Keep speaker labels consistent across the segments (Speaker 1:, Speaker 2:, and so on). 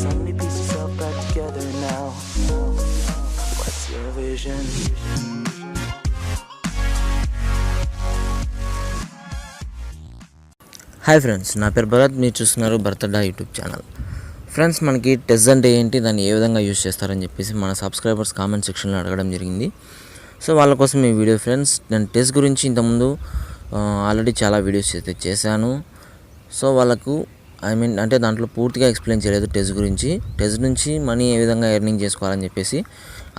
Speaker 1: so many pieces all back together now. What's your vision?
Speaker 2: Hi friends, నా పేరు భరత్. మీరు చూస్తున్నారు భరత్ అడ్డా యూట్యూబ్ ఛానల్. ఫ్రెండ్స్, మనకి టెజ్ అంటే ఏంటి, దాన్ని ఏ విధంగా యూజ్ చేస్తారని చెప్పేసి మన సబ్స్క్రైబర్స్ కామెంట్ సెక్షన్లో అడగడం జరిగింది. సో వాళ్ళ కోసం ఈ వీడియో ఫ్రెండ్స్. నేను టెజ్ గురించి ఇంతకుముందు ఆల్రెడీ చాలా వీడియోస్ అయితే చేశాను. సో వాళ్ళకు అంటే దాంట్లో పూర్తిగా ఎక్స్ప్లెయిన్ చేయలేదు టెజ్ గురించి. టెజ్ నుంచి మనీ ఏ విధంగా ఎర్నింగ్ చేసుకోవాలని చెప్పేసి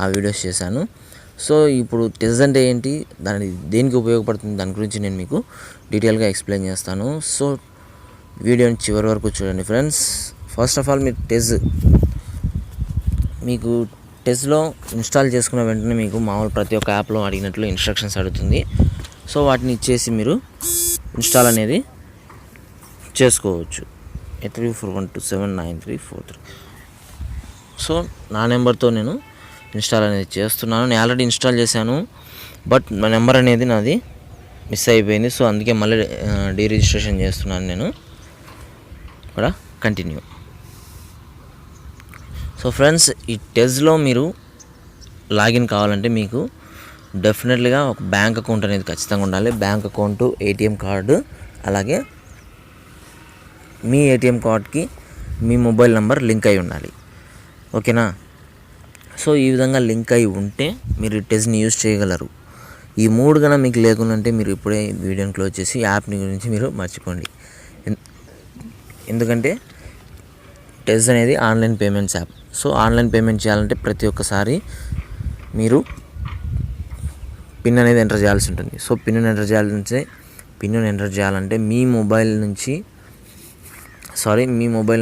Speaker 2: ఆ వీడియోస్ చేశాను. సో ఇప్పుడు టెజ్ అంటే ఏంటి, దేనికి ఉపయోగపడుతుంది, దాని గురించి నేను మీకు డీటెయిల్గా ఎక్స్ప్లెయిన్ చేస్తాను. సో వీడియోని చివరి వరకు చూడండి ఫ్రెండ్స్. ఫస్ట్ ఆఫ్ ఆల్ మీకు టెజ్లో ఇన్స్టాల్ చేసుకున్న వెంటనే మీకు మామూలు ప్రతి ఒక్క యాప్లో అడిగినట్లు ఇన్స్ట్రక్షన్స్ అడుగుతుంది. సో వాటిని ఇచ్చేసి మీరు ఇన్స్టాల్ అనేది చేసుకోవచ్చు. 8341279343. సో నా నెంబర్తో నేను ఇన్స్టాల్ అనేది చేస్తున్నాను. నేను ఆల్రెడీ ఇన్స్టాల్ చేశాను, బట్ నా నెంబర్ అనేది నాది మిస్ అయిపోయింది. సో అందుకే మళ్ళీ డీరిజిస్ట్రేషన్ చేస్తున్నాను నేను. ఇక్కడ కంటిన్యూ. సో ఫ్రెండ్స్, ఈ టెజ్లో మీరు లాగిన్ కావాలంటే మీకు డెఫినెట్లీగా ఒక బ్యాంక్ అకౌంట్ అనేది ఖచ్చితంగా ఉండాలి. బ్యాంక్ అకౌంటు, ఏటీఎం కార్డు, అలాగే మీ ఏటీఎం కార్డ్కి మీ మొబైల్ నెంబర్ లింక్ అయి ఉండాలి. ఓకేనా? సో ఈ విధంగా లింక్ అయి ఉంటే మీరు టెజ్ని యూజ్ చేయగలరు. ఈ మూడు కన్నా మీకు లేకుంటే మీరు ఇప్పుడే వీడియోని క్లోజ్ చేసి యాప్ని గురించి మీరు మర్చిపోండి. ఎందుకంటే టెజ్ అనేది online payments app. So online payment చేయాలంటే ప్రతి ఒక్కసారి మీరు పిన్ అనేది ఎంటర్ చేయాల్సి ఉంటుంది. సో పిన్ ఎంటర్ చేయాలంటే మీ మొబైల్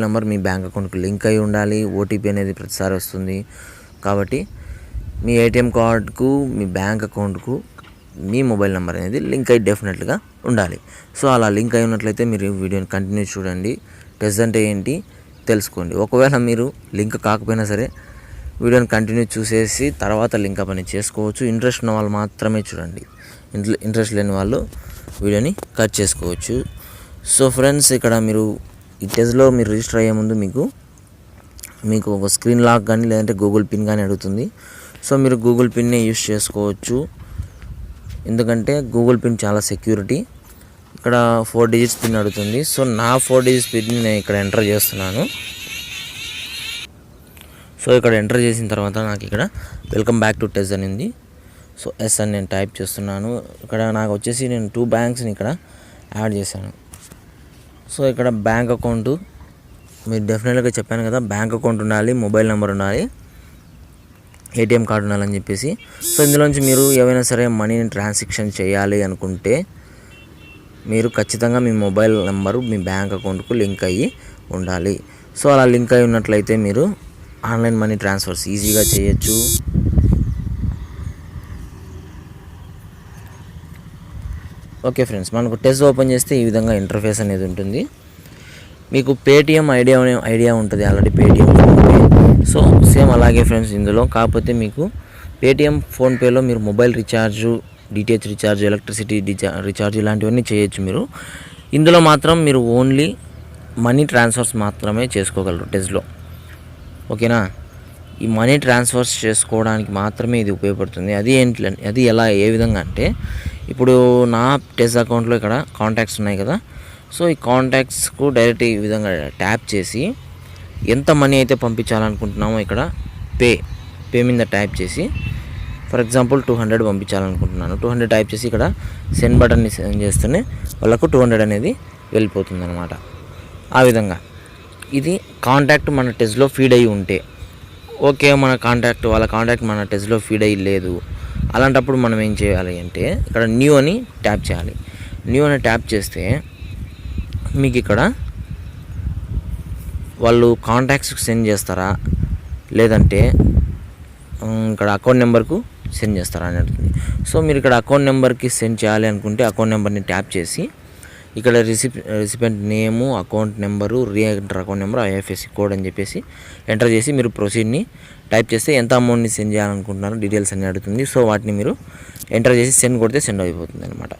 Speaker 2: నెంబర్ మీ బ్యాంక్ అకౌంట్కి లింక్ అయి ఉండాలి. ఓటీపీ అనేది ప్రతిసారి వస్తుంది. కాబట్టి మీ ఏటీఎం కార్డుకు, మీ బ్యాంక్ అకౌంట్కు మీ మొబైల్ నెంబర్ అనేది లింక్ అయి డెఫినెట్గా ఉండాలి. సో అలా లింక్ అయి ఉన్నట్లయితే మీరు వీడియోని కంటిన్యూ చూడండి. టెజ్ అంటే ఏంటి తెలుసుకోండి. ఒకవేళ మీరు లింక్ కాకపోయినా సరే వీడియోని కంటిన్యూ చూసేసి తర్వాత లింక్ అప్ అనేది చేసుకోవచ్చు. ఇంట్రెస్ట్ ఉన్న వాళ్ళు మాత్రమే చూడండి. ఇంట్రెస్ట్ లేని వాళ్ళు వీడియోని కట్ చేసుకోవచ్చు. సో ఫ్రెండ్స్, ఇక్కడ మీరు ఈ టెజ్లో మీరు రిజిస్టర్ అయ్యే ముందు మీకు ఒక స్క్రీన్ లాక్ కానీ లేదంటే గూగుల్ పిన్ కానీ అడుగుతుంది. సో మీరు గూగుల్ పిన్నే యూస్ చేసుకోవచ్చు. ఎందుకంటే గూగుల్ పిన్ చాలా సెక్యూరిటీ. ఇక్కడ 4 డిజిట్స్ పిన్ అడుగుతుంది. సో నా 4 డిజిట్స్ పిన్ని నేను ఇక్కడ ఎంటర్ చేస్తున్నాను. సో ఇక్కడ ఎంటర్ చేసిన తర్వాత నాకు ఇక్కడ వెల్కమ్ బ్యాక్ టు టెజ్ అని ఉంది. సో ఎస్ అని నేను టైప్ చేస్తున్నాను. ఇక్కడ నాకు వచ్చేసి నేను 2 బ్యాంక్స్ని ఇక్కడ యాడ్ చేశాను. సో ఇక్కడ బ్యాంక్ అకౌంటు మీరు డెఫినెట్గా చెప్పాను కదా, బ్యాంక్ అకౌంట్ ఉండాలి, మొబైల్ నెంబర్ ఉండాలి, ఏటీఎం కార్డు ఉండాలని చెప్పేసి. సో ఇందులోంచి మీరు ఏవైనా సరే మనీని ట్రాన్సాక్షన్ చేయాలి అనుకుంటే మీరు ఖచ్చితంగా మీ మొబైల్ నెంబరు మీ బ్యాంక్ అకౌంట్కు లింక్ అయ్యి ఉండాలి. సో అలా లింక్ అయి ఉన్నట్లయితే మీరు ఆన్లైన్ మనీ ట్రాన్స్ఫర్స్ ఈజీగా చేయొచ్చు. ఓకే ఫ్రెండ్స్, మనకు టెజ్ ఓపెన్ చేస్తే ఈ విధంగా ఇంటర్ఫేస్ అనేది ఉంటుంది. మీకు పేటిఎం ఐడియా ఉంటుంది already, Paytm, PhonePe. So same అలాగే ఫ్రెండ్స్ ఇందులో. కాకపోతే మీకు పేటిఎం, ఫోన్పేలో మీరు mobile recharge, DTH recharge, electricity recharge ఇలాంటివన్నీ చేయొచ్చు మీరు. ఇందులో మాత్రం మీరు ఓన్లీ మనీ ట్రాన్స్ఫర్స్ మాత్రమే చేసుకోగలరు టెజ్లో. ఓకేనా? ఈ మనీ ట్రాన్స్ఫర్స్ చేసుకోవడానికి మాత్రమే ఇది ఉపయోగపడుతుంది. అది ఏ విధంగా అంటే, ఇప్పుడు నా టెజ్ అకౌంట్లో ఇక్కడ కాంటాక్ట్స్ ఉన్నాయి కదా. సో ఈ కాంటాక్ట్స్కు డైరెక్ట్ ఈ విధంగా ట్యాప్ చేసి ఎంత మనీ అయితే పంపించాలనుకుంటున్నామో ఇక్కడ పే మీద ట్యాప్ చేసి, ఫర్ ఎగ్జాంపుల్ 200 పంపించాలనుకుంటున్నాను. 200 టైప్ చేసి ఇక్కడ సెండ్ బటన్ని సెండ్ చేస్తేనే వాళ్ళకు 200 అనేది వెళ్ళిపోతుంది అనమాట. ఆ విధంగా ఇది కాంటాక్ట్ మన టెజ్లో ఫీడ్ అయ్యి ఉంటే ఓకే. వాళ్ళ కాంటాక్ట్ మన టెజ్లో ఫీడ్ అయ్యి లేదు, అలాంటప్పుడు మనం ఏం చేయాలి అంటే ఇక్కడ న్యూ అని ట్యాప్ చేయాలి. న్యూ అని ట్యాప్ చేస్తే మీకు ఇక్కడ వాళ్ళు కాంటాక్ట్స్కి సెండ్ చేస్తారా లేదంటే ఇక్కడ అకౌంట్ నెంబర్కు సెండ్ చేస్తారా అని అడుగుతుంది. సో మీరు ఇక్కడ అకౌంట్ నెంబర్కి సెండ్ చేయాలి అనుకుంటే అకౌంట్ నెంబర్ని ట్యాప్ చేసి ఇక్కడ recipient name, account number, reenter account number, IFSC code అని చెప్పేసి ఎంటర్ చేసి మీరు ప్రొసీడ్ని టైప్ చేస్తే ఎంత అమౌంట్ని సెండ్ చేయాలనుకుంటున్నారో డీటెయిల్స్ అన్నీ అడుగుతుంది. సో వాటిని మీరు ఎంటర్ చేసి సెండ్ కొడితే సెండ్ అయిపోతుంది అనమాట.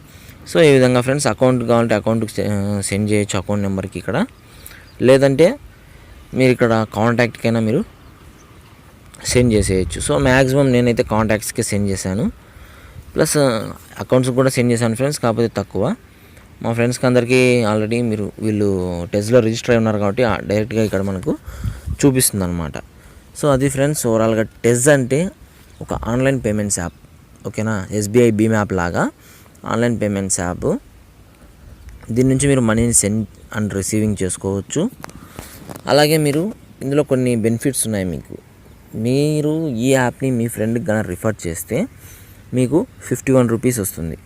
Speaker 2: సో ఈ విధంగా ఫ్రెండ్స్ అకౌంట్ కావాలంటే అకౌంట్కి సెండ్ చేయొచ్చు అకౌంట్ నెంబర్కి ఇక్కడ. లేదంటే మీరు ఇక్కడ కాంటాక్ట్కైనా మీరు సెండ్ చేసేయచ్చు. సో మ్యాక్సిమం నేనైతే కాంటాక్ట్స్కి సెండ్ చేశాను, ప్లస్ అకౌంట్స్ కూడా సెండ్ చేశాను ఫ్రెండ్స్. కాకపోతే తక్కువ. మా ఫ్రెండ్స్కి అందరికీ ఆల్రెడీ వీళ్ళు టెజ్లో రిజిస్టర్ అయి ఉన్నారు కాబట్టి డైరెక్ట్గా ఇక్కడ మనకు చూపిస్తుంది అనమాట. సో అది ఫ్రెండ్స్ ఓవరాల్గా టెజ్ అంటే ఒక ఆన్లైన్ పేమెంట్స్ యాప్. ఓకేనా, ఎస్బీఐ భీమ్ యాప్ లాగా ఆన్లైన్ పేమెంట్స్ యాప్. దీని నుంచి మీరు మనీని సెండ్ అండ్ రిసీవింగ్ చేసుకోవచ్చు. అలాగే మీరు ఇందులో కొన్ని బెనిఫిట్స్ ఉన్నాయి మీకు. మీరు ఈ యాప్ని మీ ఫ్రెండ్కి కన్నా రిఫర్ చేస్తే మీకు 51 రూపీస్ వస్తుంది.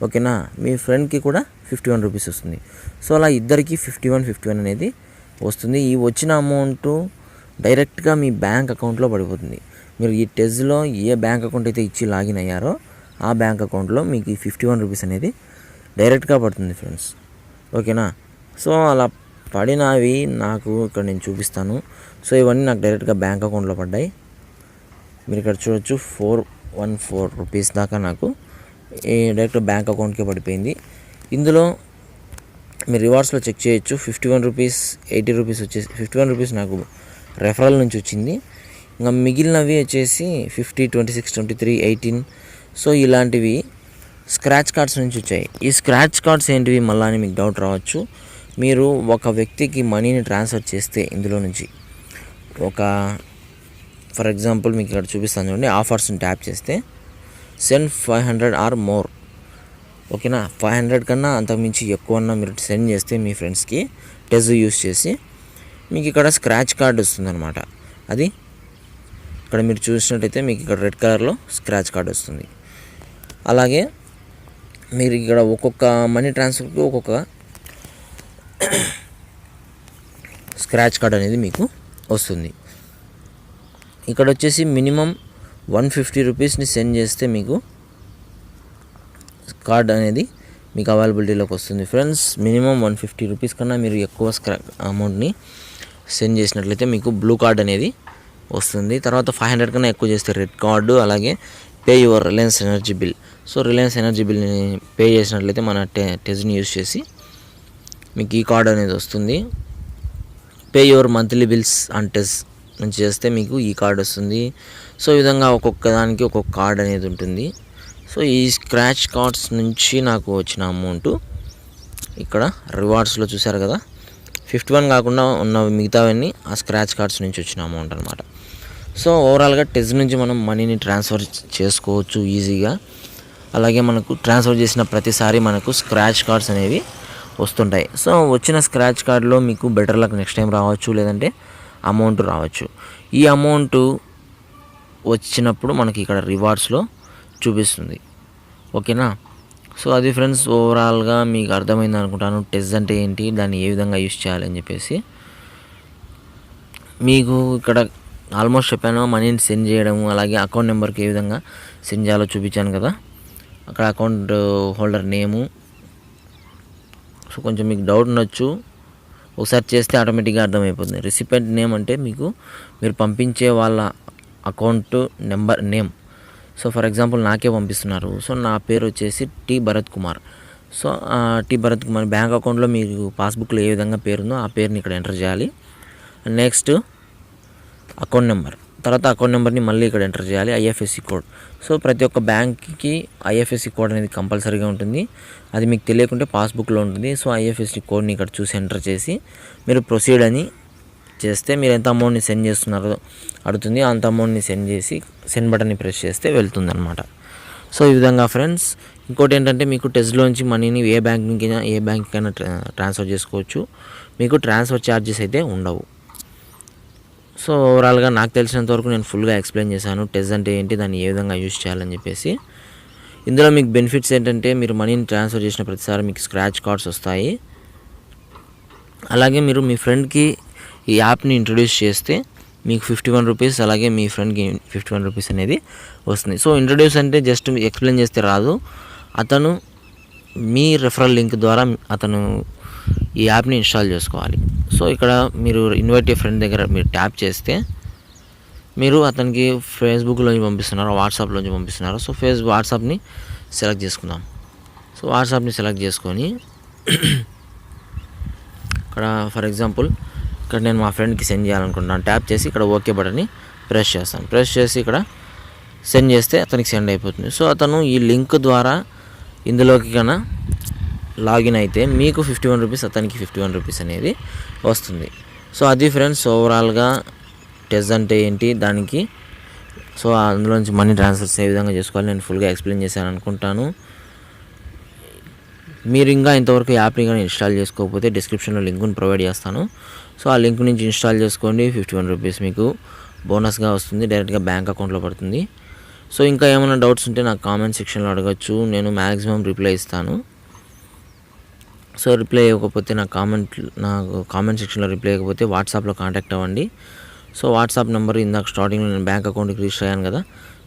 Speaker 2: ఓకేనా, మీ ఫ్రెండ్కి కూడా 51 రూపీస్ వస్తుంది. సో అలా ఇద్దరికి 51 అనేది వస్తుంది. ఈ వచ్చిన అమౌంట్ డైరెక్ట్గా మీ బ్యాంక్ అకౌంట్లో పడిపోతుంది. మీరు ఈ టెజ్లో ఏ బ్యాంక్ అకౌంట్ అయితే ఇచ్చి లాగిన్ అయ్యారో ఆ బ్యాంక్ అకౌంట్లో మీకు ఈ 51 రూపీస్ అనేది డైరెక్ట్గా పడుతుంది ఫ్రెండ్స్. ఓకేనా, సో అలా పడినవి నాకు ఇక్కడ నేను చూపిస్తాను. సో ఇవన్నీ నాకు డైరెక్ట్గా బ్యాంక్ అకౌంట్లో పడ్డాయి. మీరు ఇక్కడ చూడొచ్చు 414 రూపీస్ దాకా నాకు డైరెక్ట్ బ్యాంక్ అకౌంట్కే పడిపోయింది. ఇందులో మీరు రివార్డ్స్లో చెక్ చేయొచ్చు. 51 రూపీస్, 80 రూపీస్ వచ్చేసి 51 రూపీస్ నాకు రెఫరల్ నుంచి వచ్చింది. ఇంకా మిగిలినవి వచ్చేసి 50, 26, 23, 18. సో ఇలాంటివి స్క్రాచ్ కార్డ్స్ నుంచి వచ్చాయి. ఈ స్క్రాచ్ కార్డ్స్ ఏంటివి మళ్ళీ అని మీకు డౌట్ రావచ్చు. మీరు ఒక వ్యక్తికి మనీని ట్రాన్స్ఫర్ చేస్తే ఇందులో నుంచి ఫర్ ఎగ్జాంపుల్ మీకు ఇక్కడ చూపిస్తాను చూడండి. ఆఫర్స్ని ట్యాప్ చేస్తే సెండ్ 500 ఆర్ మోర్. ఓకేనా, 500 కన్నా అంతకుమించి ఎక్కువన్నా మీరు సెండ్ చేస్తే మీ ఫ్రెండ్స్కి టెజ్ యూస్ చేసి మీకు ఇక్కడ స్క్రాచ్ కార్డ్ వస్తుందన్నమాట. అది ఇక్కడ మీరు చూసినట్టయితే మీకు ఇక్కడ రెడ్ కలర్లో స్క్రాచ్ కార్డ్ వస్తుంది. అలాగే మీరు ఇక్కడ ఒక్కొక్క మనీ ట్రాన్స్ఫర్కి ఒక్కొక్క స్క్రాచ్ కార్డ్ అనేది మీకు వస్తుంది. ఇక్కడ వచ్చేసి మినిమం 150 రూపీస్ని సెండ్ చేస్తే మీకు కార్డ్ అనేది మీకు అవైలబిలిటీలోకి వస్తుంది ఫ్రెండ్స్. మినిమం 150 రూపీస్ కన్నా మీరు ఎక్కువ అమౌంట్ని సెండ్ చేసినట్లయితే మీకు బ్లూ కార్డ్ అనేది వస్తుంది. తర్వాత 500 కన్నా ఎక్కువ చేస్తే రెడ్ కార్డు. అలాగే pay your Reliance energy bill. So Reliance energy బిల్ని పే చేసినట్లయితే మన టెజ్ని యూజ్ చేసి మీకు ఈ కార్డ్ అనేది వస్తుంది. Pay your monthly bills and Tez నుంచి చేస్తే మీకు ఈ కార్డ్ వస్తుంది. సో ఈ విధంగా ఒక్కొక్క దానికి ఒక్కొక్క కార్డ్ అనేది ఉంటుంది. సో ఈ స్క్రాచ్ కార్డ్స్ నుంచి నాకు వచ్చిన అమౌంట్ ఇక్కడ రివార్డ్స్లో చూసారు కదా, 51 కాకుండా ఉన్న మిగతావన్నీ ఆ స్క్రాచ్ కార్డ్స్ నుంచి వచ్చిన అమౌంట్ అనమాట. సో ఓవరాల్గా టెజ్ నుంచి మనం మనీని ట్రాన్స్ఫర్ చేసుకోవచ్చు ఈజీగా. అలాగే మనకు ట్రాన్స్ఫర్ చేసిన ప్రతిసారి మనకు స్క్రాచ్ కార్డ్స్ అనేవి వస్తుంటాయి. సో వచ్చిన స్క్రాచ్ కార్డ్లో మీకు బెటర్ లక్ నెక్స్ట్ టైం రావచ్చు, లేదంటే అమౌంట్ రావచ్చు. ఈ అమౌంట్ వచ్చినప్పుడు మనకి ఇక్కడ రివార్డ్స్లో చూపిస్తుంది. ఓకేనా, సో అది ఫ్రెండ్స్ ఓవరాల్గా మీకు అర్థమైంది అనుకుంటాను. టెజ్ అంటే ఏంటి, దాన్ని ఏ విధంగా యూస్ చేయాలని చెప్పేసి మీకు ఇక్కడ ఆల్మోస్ట్ చెప్పాను. మనీని సెండ్ చేయడము, అలాగే అకౌంట్ నెంబర్కి ఏ విధంగా సెండ్ చేయాలో చూపించాను కదా. అక్కడ అకౌంట్ హోల్డర్ నేము. సో కొంచెం మీకు డౌట్ ఉండొచ్చు, ఒకసారి చేస్తే ఆటోమేటిక్గా అర్థమైపోతుంది. రిసిపెంట్ నేమ్ అంటే మీరు పంపించే వాళ్ళ account number name. So for example నాకే పంపిస్తున్నారు. సో నా పేరు వచ్చేసి T Bharat Kumar. So T Bharat Kumar bank అకౌంట్లో మీకు పాస్బుక్లో ఏ విధంగా పేరుందో ఆ పేరుని ఇక్కడ ఎంటర్ చేయాలి. నెక్స్ట్ అకౌంట్ నెంబర్, తర్వాత అకౌంట్ నెంబర్ని మళ్ళీ ఇక్కడ ఎంటర్ చేయాలి. IFSC code. సో ప్రతి ఒక్క బ్యాంక్కి ఐఎఫ్ఎస్సి కోడ్ అనేది కంపల్సరీగా ఉంటుంది. అది మీకు తెలియకుంటే పాస్బుక్లో ఉంటుంది. సో ఐఎఫ్ఎస్సి కోడ్ని ఇక్కడ చూసి ఎంటర్ చేసి మీరు ప్రొసీడ్ అని చేస్తే మీరు ఎంత అమౌంట్ని సెండ్ చేస్తున్నారో అడుగుతుంది. అంత అమౌంట్ని సెండ్ చేసి సెండ్ బటన్ని ప్రెస్ చేస్తే వెళ్తుంది అనమాట. సో ఈ విధంగా ఫ్రెండ్స్. ఇంకోటి ఏంటంటే మీకు టెజ్లోంచి మనీని ఏ బ్యాంక్కైనా ట్రాన్స్ఫర్ చేసుకోవచ్చు. మీకు ట్రాన్స్ఫర్ ఛార్జెస్ అయితే ఉండవు. సో ఓవరాల్గా నాకు తెలిసినంత వరకు నేను ఫుల్గా ఎక్స్ప్లెయిన్ చేశాను టెజ్ అంటే ఏంటి, దాన్ని ఏ విధంగా యూజ్ చేయాలని చెప్పేసి. ఇందులో మీకు బెనిఫిట్స్ ఏంటంటే మీరు మనీని ట్రాన్స్ఫర్ చేసిన ప్రతిసారి మీకు స్క్రాచ్ కార్డ్స్ వస్తాయి. అలాగే మీరు మీ ఫ్రెండ్కి ఈ యాప్ని ఇంట్రొడ్యూస్ చేస్తే మీకు 51 రూపీస్, అలాగే మీ ఫ్రెండ్కి 51 రూపీస్ అనేది వస్తుంది. సో ఇంట్రొడ్యూస్ అంటే జస్ట్ ఎక్స్ప్లెయిన్ చేస్తే రాదు. అతను మీ రెఫరల్ లింక్ ద్వారా అతను ఈ యాప్ని ఇన్స్టాల్ చేసుకోవాలి. సో ఇక్కడ మీరు ఇన్వైట్ ఏ ఫ్రెండ్ దగ్గర మీరు ట్యాప్ చేస్తే మీరు అతనికి ఫేస్బుక్లోంచి పంపిస్తున్నారు, వాట్సాప్లోంచి పంపిస్తున్నారు. సో వాట్సాప్ని సెలెక్ట్ చేసుకుందాం. సో వాట్సాప్ని సెలెక్ట్ చేసుకొని ఇక్కడ ఫర్ ఎగ్జాంపుల్ ఇక్కడ నేను మా ఫ్రెండ్కి సెండ్ చేయాలనుకుంటున్నాను. ట్యాప్ చేసి ఇక్కడ ఓకే బటన్ని ప్రెస్ చేస్తాను. ప్రెస్ చేసి ఇక్కడ సెండ్ చేస్తే అతనికి సెండ్ అయిపోతుంది. సో అతను ఈ లింక్ ద్వారా ఇందులోకి కన్నా లాగిన్ అయితే మీకు 51 రూపీస్, అతనికి 51 రూపీస్ అనేది వస్తుంది. సో అది ఫ్రెండ్స్ ఓవరాల్గా టెజ్ అంటే ఏంటి దానికి. సో అందులోంచి మనీ ట్రాన్స్ఫర్స్ ఏ విధంగా చేసుకోవాలి నేను ఫుల్గా ఎక్స్ప్లెయిన్ చేశాను అనుకుంటాను. మీరు ఇంకా ఇంతవరకు యాప్ని కానీ ఇన్స్టాల్ చేసుకోకపోతే డిస్క్రిప్షన్లో లింక్ని ప్రొవైడ్ చేస్తాను. సో ఆ లింక్ నుంచి ఇన్స్టాల్ చేసుకోండి. 51 రూపీస్ మీకు బోనస్గా వస్తుంది, డైరెక్ట్గా బ్యాంక్ అకౌంట్లో పడుతుంది. సో ఇంకా ఏమైనా డౌట్స్ ఉంటే నాకు కామెంట్ సెక్షన్లో అడగచ్చు, నేను మ్యాక్సిమం రిప్లై ఇస్తాను. సో రిప్లై ఇవ్వకపోతే నాకు కామెంట్ సెక్షన్లో రిప్లై ఇవ్వకపోతే వాట్సాప్లో కాంటాక్ట్ అవ్వండి. సో వాట్సాప్ నెంబర్ ఇందాక స్టార్టింగ్లో నేను బ్యాంక్ అకౌంట్కి రిజిస్టర్ అయ్యాను కదా,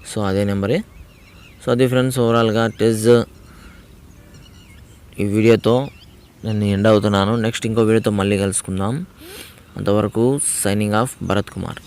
Speaker 2: సో అదే నెంబరే. సో అది ఫ్రెండ్స్ ఓవరాల్గా టెజ్ ఈ వీడియోతో నేను ఎండ్ అవుతున్నాను. నెక్స్ట్ ఇంకో వీడియోతో మళ్ళీ కలుసుకుందాం. అంతవరకు సైనింగ్ ఆఫ్ భరత్ కుమార్.